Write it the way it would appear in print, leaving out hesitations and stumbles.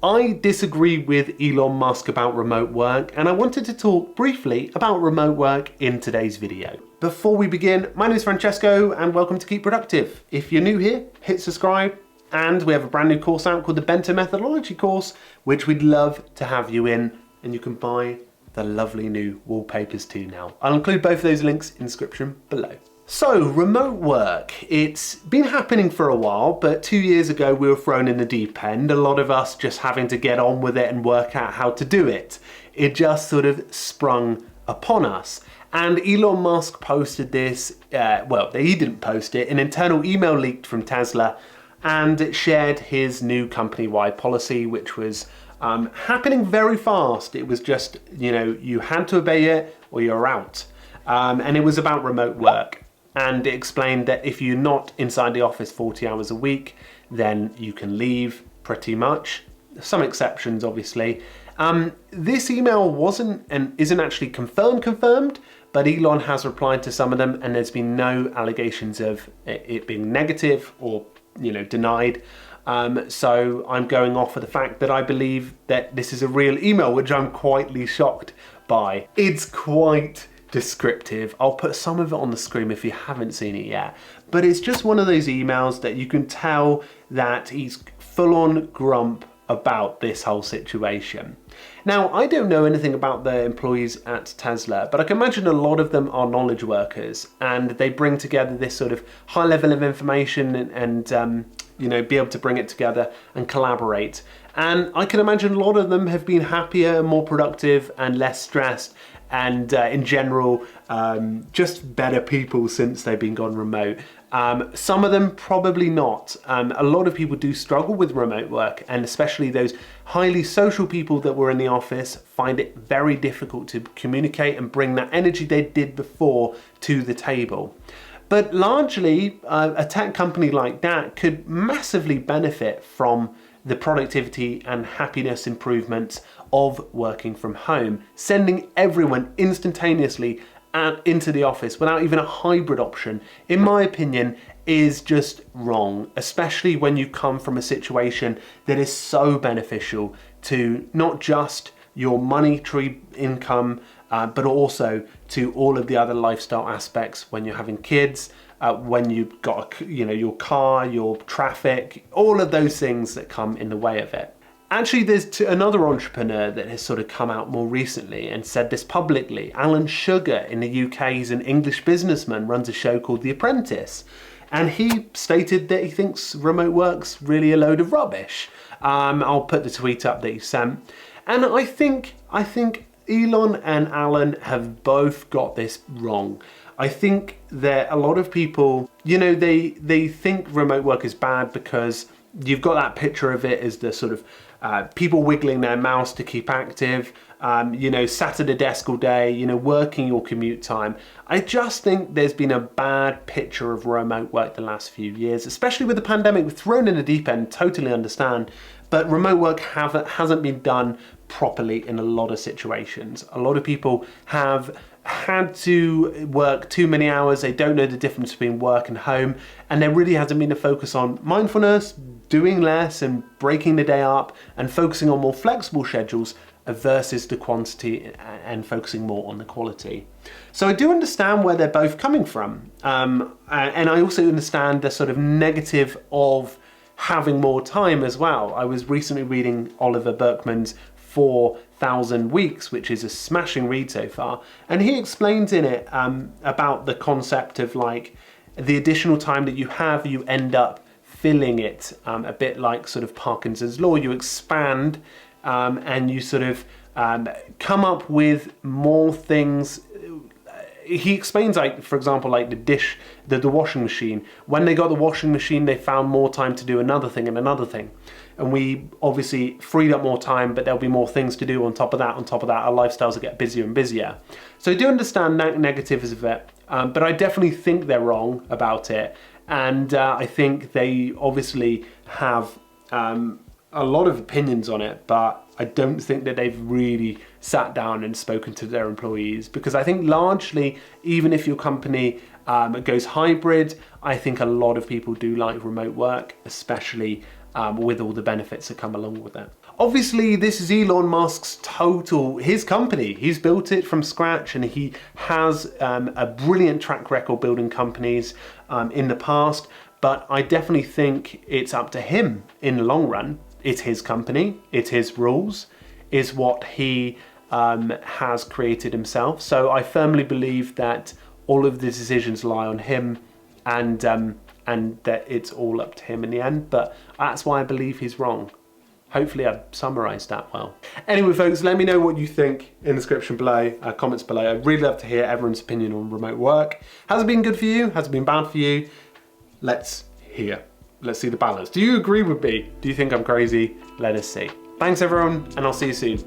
I disagree with Elon Musk about remote work, and I wanted to talk briefly about remote work in today's video. Before we begin, my name is Francesco and welcome to Keep Productive. If you're new here, hit subscribe, and we have a brand new course out called the Bento Methodology course, which we'd love to have you in, and you can buy the lovely new wallpapers too now. I'll include both of those links in the description below. So, remote work, it's been happening for a while, but 2 years ago we were thrown in the deep end, a lot of us just having to get on with it and work out how to do it. It just sort of sprung upon us. And Elon Musk posted this, well, he didn't post it, an internal email leaked from Tesla, and it shared his new company-wide policy, which was happening very fast. It was just, you had to obey it or you're out. And it was about remote work. And it explained that if you're not inside the office 40 hours a week, then you can leave pretty much. Some exceptions, obviously. This email wasn't and isn't actually confirmed, but Elon has replied to some of them, and there's been no allegations of it being negative or, denied. So I'm going off of the fact that I believe that this is a real email, which I'm quietly shocked by. It's quite descriptive. I'll put some of it on the screen if you haven't seen it yet, but it's just one of those emails that you can tell that he's full on grump about this whole situation. Now, I don't know anything about the employees at Tesla, but I can imagine a lot of them are knowledge workers, and they bring together this sort of high level of information and be able to bring it together and collaborate. And I can imagine a lot of them have been happier, more productive, and less stressed, and in general, just better people since they've been gone remote. Some of them probably not. A lot of people do struggle with remote work, and especially those highly social people that were in the office find it very difficult to communicate and bring that energy they did before to the table. But largely, a tech company like that could massively benefit from the productivity and happiness improvements of working from home, sending everyone instantaneously into the office without even a hybrid option, in my opinion, is just wrong, especially when you come from a situation that is so beneficial to not just your monetary income, but also to all of the other lifestyle aspects when you're having kids, when you've got your car, your traffic, all of those things that come in the way of it. Actually, there's another entrepreneur that has sort of come out more recently and said this publicly. Alan Sugar in the UK, he's an English businessman, runs a show called The Apprentice. And he stated that he thinks remote work's really a load of rubbish. I'll put the tweet up that he sent. And I think Elon and Alan have both got this wrong. I think that a lot of people, they think remote work is bad because you've got that picture of it as the sort of people wiggling their mouse to keep active, sat at a desk all day, working your commute time. I just think there's been a bad picture of remote work the last few years, especially with the pandemic. We're thrown in the deep end, totally understand, but remote work hasn't been done properly in a lot of situations. A lot of people have had to work too many hours. They don't know the difference between work and home, and there really hasn't been a focus on mindfulness, doing less and breaking the day up and focusing on more flexible schedules versus the quantity and focusing more on the quality. So I do understand where they're both coming from, and I also understand the sort of negative of having more time as well. I was recently reading Oliver Burkeman's 4,000 Weeks, which is a smashing read so far, and he explains in it about the concept of like the additional time that you have, you end up filling it a bit like sort of Parkinson's law. You expand and you sort of come up with more things. He explains, like, for example, like the washing machine. When they got the washing machine, they found more time to do another thing and another thing. And we obviously freed up more time, but there'll be more things to do on top of that. Our lifestyles will get busier and busier. So I do understand that negatives of it, but I definitely think they're wrong about it. And I think they obviously have a lot of opinions on it, but I don't think that they've really sat down and spoken to their employees, because I think largely, even if your company goes hybrid, I think a lot of people do like remote work, especially with all the benefits that come along with it. Obviously, this is Elon Musk's his company. He's built it from scratch, and he has a brilliant track record building companies in the past, but I definitely think it's up to him in the long run. It's his company, it's his rules, it's what he has created himself. So I firmly believe that all of the decisions lie on him, and that it's all up to him in the end, but that's why I believe he's wrong. Hopefully I've summarised that well. Anyway folks, let me know what you think in the description below, comments below. I'd really love to hear everyone's opinion on remote work. Has it been good for you? Has it been bad for you? Let's hear. Let's see the balance. Do you agree with me? Do you think I'm crazy? Let us see. Thanks everyone, and I'll see you soon.